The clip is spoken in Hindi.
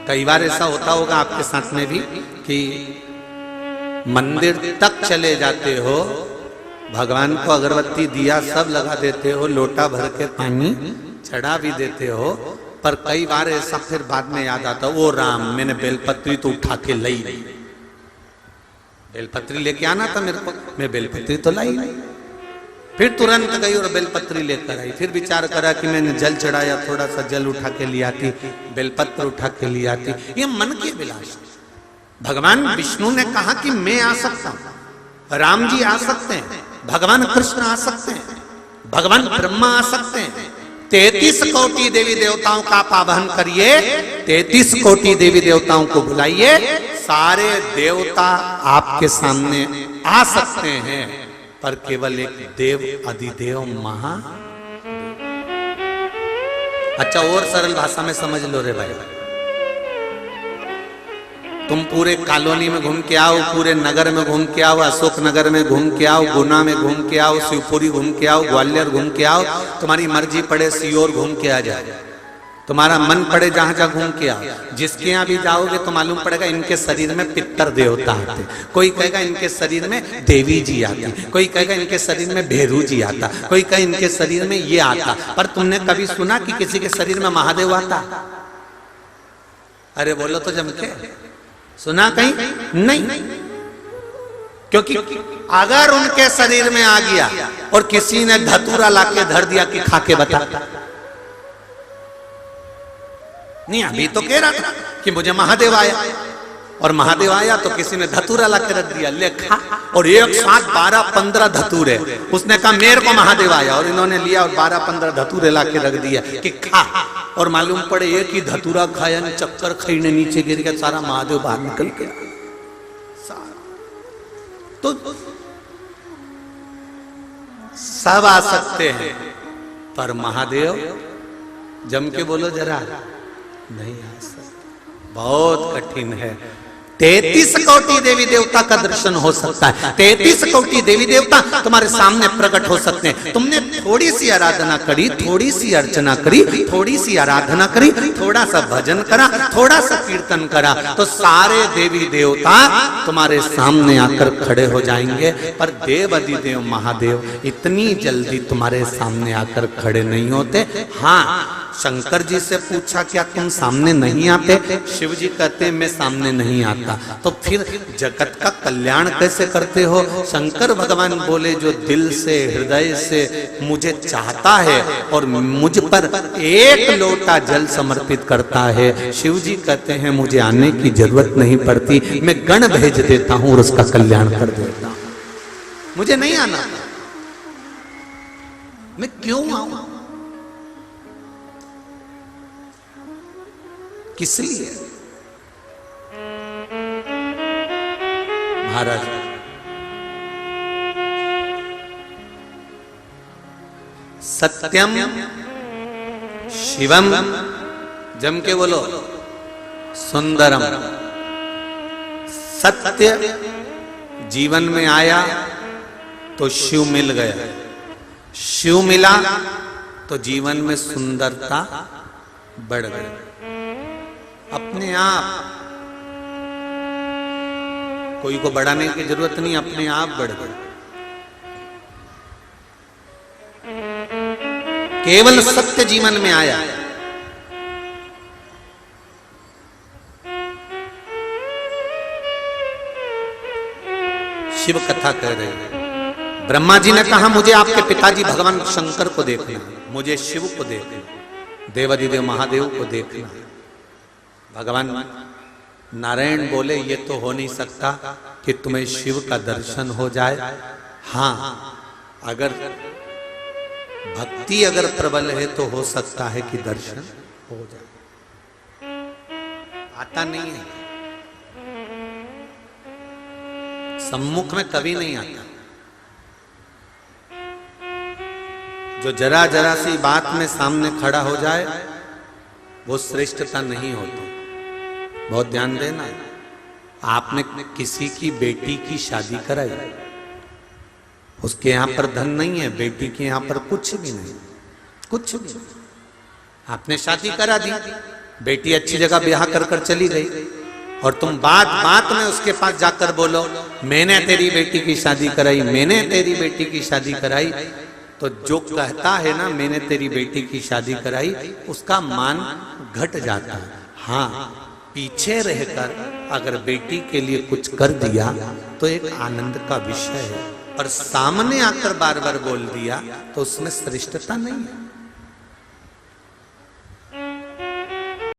कई बार ऐसा होता होगा आपके साथ में भी कि मंदिर तक चले जाते हो, भगवान को अगरबत्ती दिया सब लगा देते हो, लोटा भर के पानी चढ़ा भी देते हो, पर कई बार ऐसा फिर बाद में याद आता, ओ राम मैंने बेलपत्री तो उठा के लाई, बेलपत्री लेके आना था मेरे को, मैं बेलपत्री तो लाई नहीं। फिर तुरंत गई और बेलपत्री लेकर आई, फिर विचार करा कि मैंने जल चढ़ाया, थोड़ा सा जल उठा के ले आती, बेलपत्र उठा के ले आती। ये मन की अभिलाषा। भगवान विष्णु ने कहा कि मैं आ सकता हूं, राम जी आ सकते हैं, भगवान कृष्ण आ सकते हैं, भगवान ब्रह्मा आ सकते हैं। 33 कोटि देवी देवताओं का पावन करिए, 33 कोटि देवी देवताओं को बुलाइए, सारे देवता आपके सामने आ सकते हैं, पर केवल एक देव अधिदेव महा। अच्छा और सरल भाषा में समझ लो रे भाई, तुम पूरे कॉलोनी में घूम के आओ, पूरे नगर में घूम के आओ, अशोक नगर में घूम के आओ, गुना में घूम के आओ, शिवपुरी घूम के आओ, ग्वालियर घूम के आओ, तुम्हारी मर्जी पड़े सीओर घूम के आ जाए, तुम्हारा मन पड़े जहां जहां घूम के आओ। जिसके यहाँ भी जाओगे तो मालूम पड़ेगा इनके शरीर में पितर देवता आते, कोई कहेगा इनके शरीर में देवी जी आती, कोई कहेगा इनके शरीर में भैरू जी आता, कोई कहे इनके शरीर में ये आता। पर तुमने कभी सुना कि किसी के शरीर में महादेव आता? अरे बोलो तो जम के, सुना कहीं? नहीं। क्योंकि अगर उनके शरीर में आ गया और किसी ने धतूरा लाके धर दिया कि खा के बता, नहीं अभी तो कह रहा था कि मुझे महादेव आया, और महादेव आया तो किसी ने धतूरा लाके रख दिया, ले खा, और एक साथ 12-15 धतूरे, उसने कहा मेरे को महादेव आया, और इन्होंने लिया और 12-15 धतूरे लाके रख दिया कि खा, और मालूम पड़े एक ही धतूरा खाया, चक्कर खाईने नीचे गिर गया, सारा महादेव बाहर निकल गया। तो सब आ सकते हैं, पर महादेव जम के बोलो जरा, नहीं आ सकता, बहुत कठिन है। 33 कोटि देवी देवता का दर्शन हो सकता है, 33 कोटि देवी देवता तुम्हारे सामने प्रकट हो सकते हैं। तुमने थोड़ी सी आराधना करी, थोड़ी सी अर्चना करी, थोड़ी सी आराधना करी, थोड़ा सा भजन करा, थोड़ा सा कीर्तन करा, तो सारे देवी देवता तुम्हारे सामने आकर खड़े हो जाएंगे। पर देव अधिदेव महादेव इतनी जल्दी तुम्हारे सामने आकर खड़े नहीं होते। हाँ, शंकर जी से पूछा क्या तुम सामने नहीं आते? शिव जी कहते मैं सामने नहीं आता। तो फिर जगत का कल्याण कैसे करते हो? शंकर भगवान बोले जो दिल से हृदय से मुझे चाहता है और मुझ पर एक लोटा जल समर्पित करता है, शिव जी कहते हैं मुझे आने की जरूरत नहीं पड़ती, मैं गण भेज देता हूं और उसका कल्याण कर देता हूं, मुझे नहीं आना, मैं क्यों आऊं? किस लिए? महाराज सत्यम शिवम, जम के बोलो, सुंदरम। सत्य जीवन में आया तो शिव मिल गया, शिव मिला तो जीवन में सुंदरता बढ़ गई। अपने आप, कोई को बढ़ाने की जरूरत नहीं, अपने आप बढ़ गए। केवल सत्य जीवन में आया। शिव कथा कह रहे हैं, ब्रह्मा जी ने कहा मुझे आपके पिताजी भगवान शंकर को देखना, मुझे शिव को देखना, देवाधिदेव महादेव को देखना। भगवान नारायण बोले ये तो हो नहीं सकता कि तुम्हें शिव का दर्शन हो जाए। हाँ, अगर भक्ति अगर प्रबल है तो हो सकता है कि दर्शन हो जाए, आता नहीं है, सम्मुख में कभी नहीं आता। जो जरा जरा सी बात में सामने खड़ा हो जाए वो श्रेष्ठता नहीं होती। बहुत ध्यान देना, आपने किसी की बेटी की शादी कराई, उसके यहां पर धन नहीं है, बेटी के यहां पर कुछ भी नहीं, कुछ भी। आपने शादी करा दी, बेटी अच्छी जगह ब्याह कर कर चली गई और तुम बात बात में उसके पास जाकर बोलो मैंने तेरी बेटी की शादी कराई, मैंने तेरी बेटी की शादी कराई, तो जो कहता है ना मैंने तेरी बेटी की शादी कराई, उसका मान घट जाता है। हाँ, पीछे रहकर अगर बेटी के लिए कुछ कर दिया तो एक आनंद का विषय है, पर सामने आकर बार बार बोल दिया तो उसमें श्रेष्ठता नहीं है।